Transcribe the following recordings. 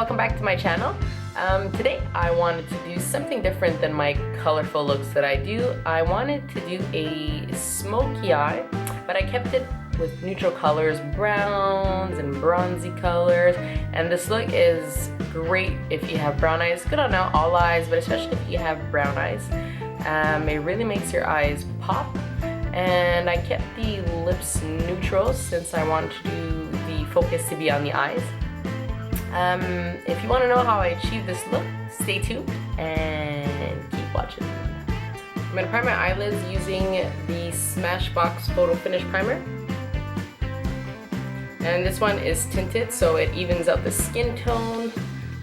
welcome back to my channel. Today I wanted to do something different than my colorful looks that I do. I wanted to do a smoky eye, but I kept it with neutral colors, browns and bronzy colors, and this look is great if you have brown eyes. Good on all eyes, but especially if you have brown eyes. It really makes your eyes pop, and I kept the lips neutral since I wanted to do the focus to be on the eyes. If you want to know how I achieved this look, stay tuned and keep watching. I'm going to prime my eyelids using the Smashbox Photo Finish Primer. And this one is tinted, so it evens out the skin tone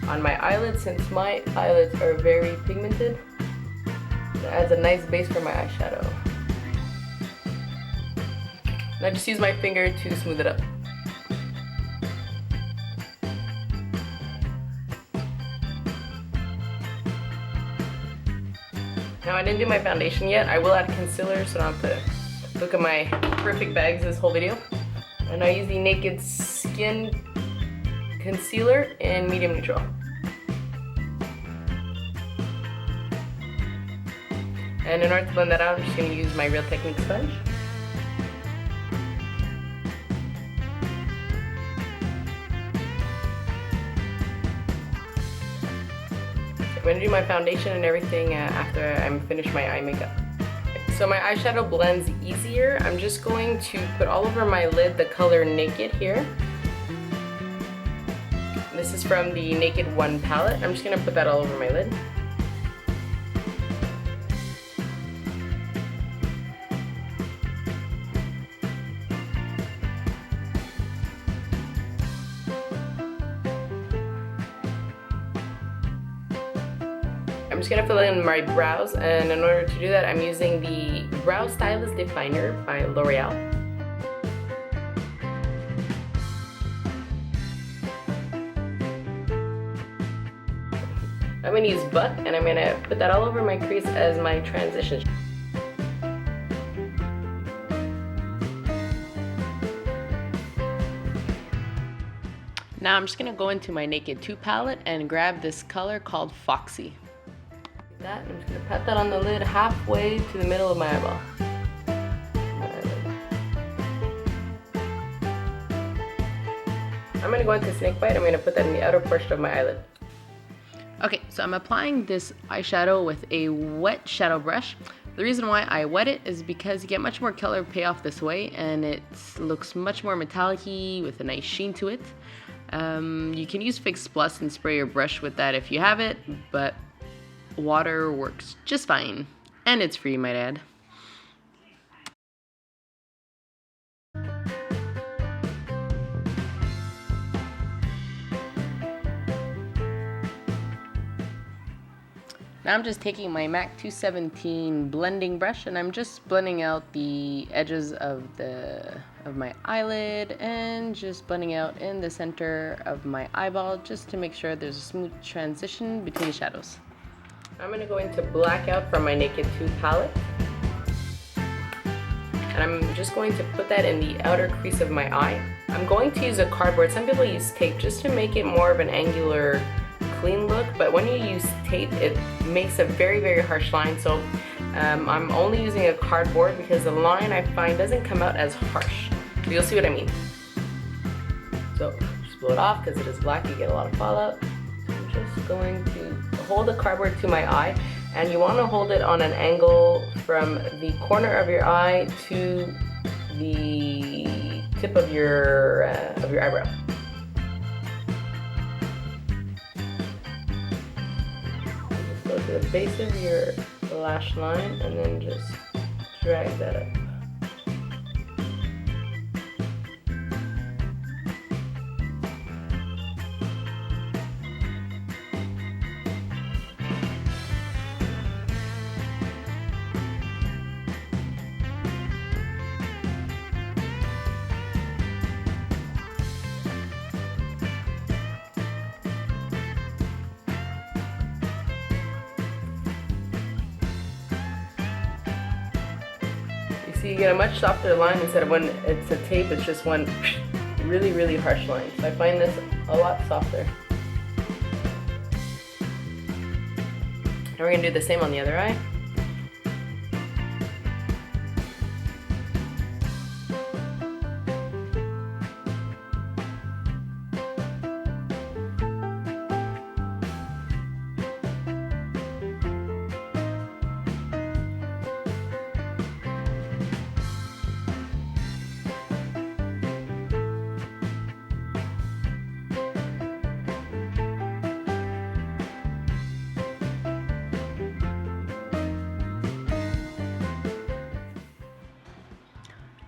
on my eyelids since my eyelids are very pigmented. It adds a nice base for my eyeshadow. And I just use my finger to smooth it up. Now I didn't do my foundation yet. I will add concealer, so I don't have to look at my perfect bags this whole video. And I use the Naked Skin Concealer in medium neutral. And in order to blend that out, I'm just going to use my Real Technique sponge. I'm going to do my foundation and everything after I'm finished my eye makeup. So my eyeshadow blends easier. I'm just going to put all over my lid the color Naked here. This is from the Naked 1 palette. I'm just going to put that all over my lid. I'm just going to fill in my brows, and in order to do that I'm using the Brow Stylist Definer by L'Oreal. I'm going to use Buck, and I'm going to put that all over my crease as my transition. Now I'm just going to go into my Naked 2 palette and grab this color called Foxy. That, I'm just going to pat that on the lid halfway to the middle of my eyeball. I'm going to go into Snakebite. I'm going to put that in the outer portion of my eyelid. Okay, so I'm applying this eyeshadow with a wet shadow brush. The reason why I wet it is because you get much more color payoff this way, and it looks much more metallic-y with a nice sheen to it. You can use Fix Plus and spray your brush with that if you have it, but water works just fine, and it's free, might add. Now I'm just taking my MAC 217 blending brush, and I'm just blending out the edges of my eyelid and just blending out in the center of my eyeball just to make sure there's a smooth transition between the shadows. I'm going to go into Blackout from my Naked 2 palette, and I'm just going to put that in the outer crease of my eye. I'm going to use a cardboard. Some people use tape just to make it more of an angular, clean look, but when you use tape it makes a very, very harsh line, so I'm only using a cardboard because the line I find doesn't come out as harsh. So you'll see what I mean. So just blow it off because it is black, you get a lot of fallout. So I'm just going to hold the cardboard to my eye, and you want to hold it on an angle from the corner of your eye to the tip of your eyebrow. Just go to the base of your lash line and then just drag that up. So you get a much softer line instead of when it's a tape, it's just one really, really harsh line. So I find this a lot softer. And we're gonna do the same on the other eye.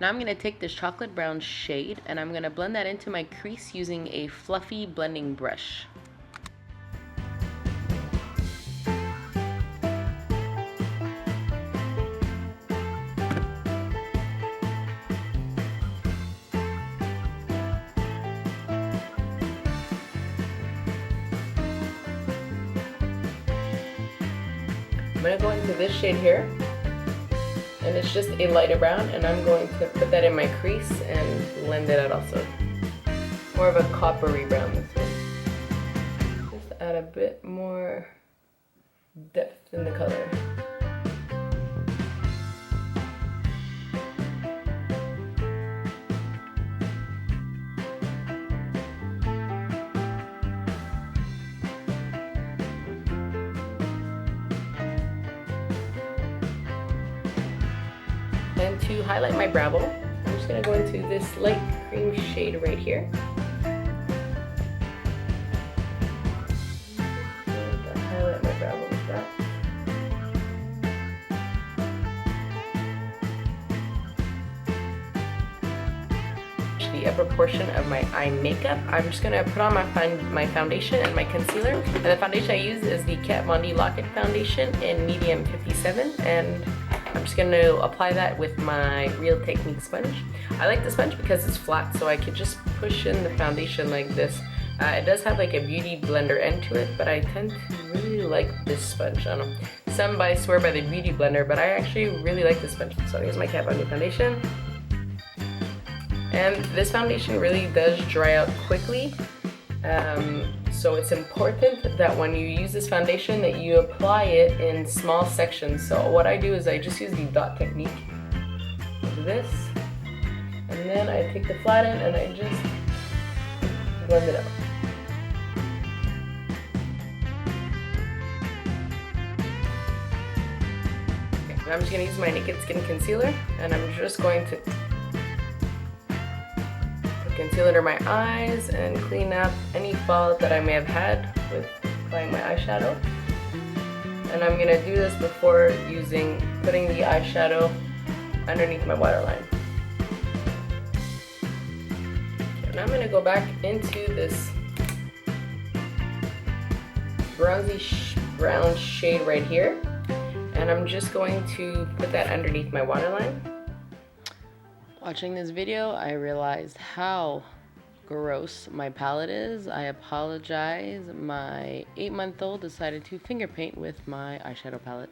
Now I'm going to take this chocolate brown shade and I'm going to blend that into my crease using a fluffy blending brush. I'm going to go into this shade here. And it's just a lighter brown, and I'm going to put that in my crease and blend it out also. More of a coppery brown this one. Just add a bit more depth in the color. And to highlight my brow bone, I'm just going to go into this light cream shade right here. And highlight my brow bone with that. The upper portion of my eye makeup, I'm just going to put on my foundation and my concealer. And the foundation I use is the Kat Von D Lock-It Foundation in medium 57, and I'm just going to apply that with my Real Technique sponge. I like the sponge because it's flat, so I could just push in the foundation like this. It does have like a beauty blender end to it, but I tend to really like this sponge. I don't know, some swear by the beauty blender, but I actually really like this sponge. So here's my Kat Von D foundation. And this foundation really does dry out quickly. So it's important that when you use this foundation that you apply it in small sections. So what I do is I just use the dot technique of this, and then I take the flat end and I just blend it out. Okay, now I'm just going to use my Naked Skin concealer, and I'm just going to conceal under my eyes and clean up any fallout that I may have had with applying my eyeshadow. And I'm going to do this before putting the eyeshadow underneath my waterline. Okay, now I'm going to go back into this bronzy brown shade right here, and I'm just going to put that underneath my waterline. Watching this video, I realized how gross my palette is. I apologize. My 8-month-old decided to finger paint with my eyeshadow palette.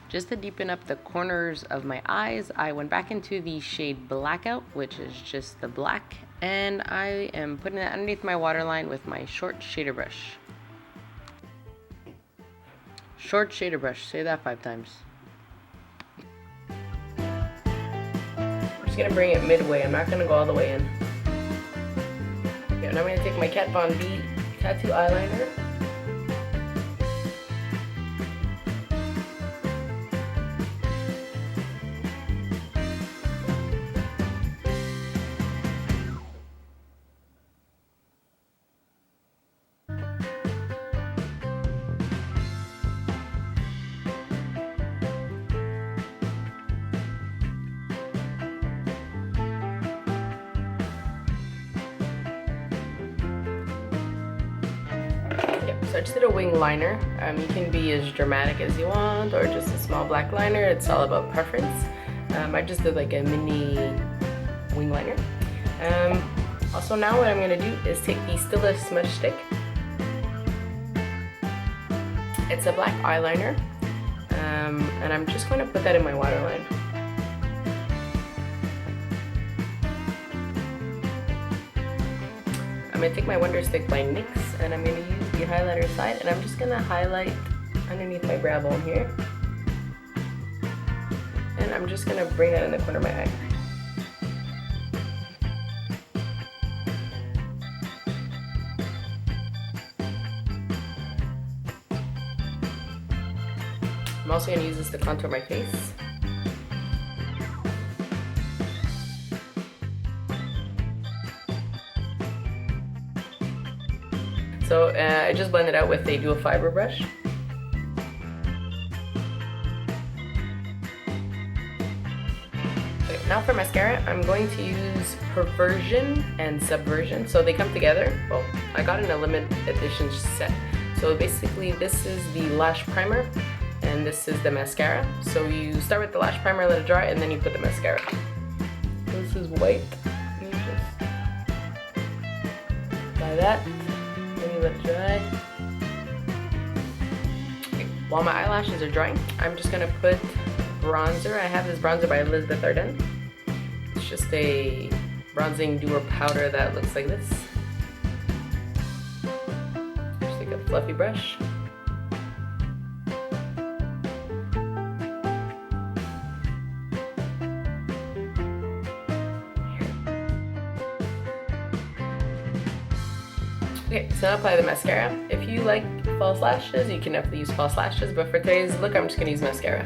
Just to deepen up the corners of my eyes, I went back into the shade Blackout, which is just the black, and I am putting that underneath my waterline with my short shader brush. Short shader brush, say that 5 times. I'm just gonna bring it midway, I'm not gonna go all the way in. Okay, now I'm gonna take my Kat Von D tattoo eyeliner. So I just did a wing liner. You can be as dramatic as you want, or just a small black liner. It's all about preference. I just did like a mini wing liner. Also now what I'm going to do is take the Stila Smudge Stick. It's a black eyeliner. and I'm just going to put that in my waterline. I'm going to take my WONDERSTICK by NYX, and I'm going to use the highlighter side, and I'm just going to highlight underneath my brow bone here. And I'm just going to bring that in the corner of my eye. I'm also going to use this to contour my face. So I just blended out with a dual fiber brush. Okay, now for mascara, I'm going to use Perversion and Subversion. So they come together. Well, I got in a limited edition set. So basically this is the lash primer and this is the mascara. So you start with the lash primer, let it dry, and then you put the mascara. This is white. You just apply that. Let it dry. Okay. While my eyelashes are drying, I'm just gonna put bronzer. I have this bronzer by Elizabeth Arden. It's just a bronzing doer powder that looks like this. Just take a fluffy brush. Okay, so now apply the mascara. If you like false lashes, you can definitely use false lashes, but for today's look, I'm just gonna use mascara.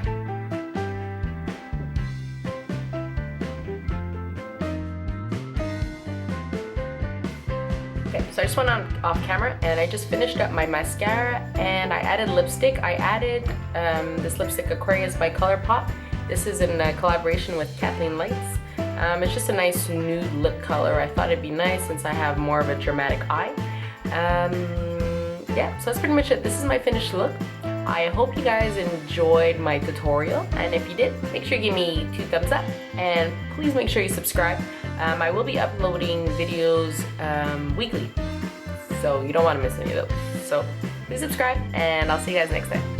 Okay, so I just went off camera and I just finished up my mascara and I added lipstick. I added this lipstick Aquarius by ColourPop. This is in collaboration with Kathleen Lights. It's just a nice nude lip color. I thought it'd be nice since I have more of a dramatic eye. Yeah, so that's pretty much it. This is my finished look. I hope you guys enjoyed my tutorial, and if you did, make sure you give me 2 thumbs up, and please make sure you subscribe. I will be uploading videos weekly, so you don't want to miss any of those. So please subscribe, and I'll see you guys next time.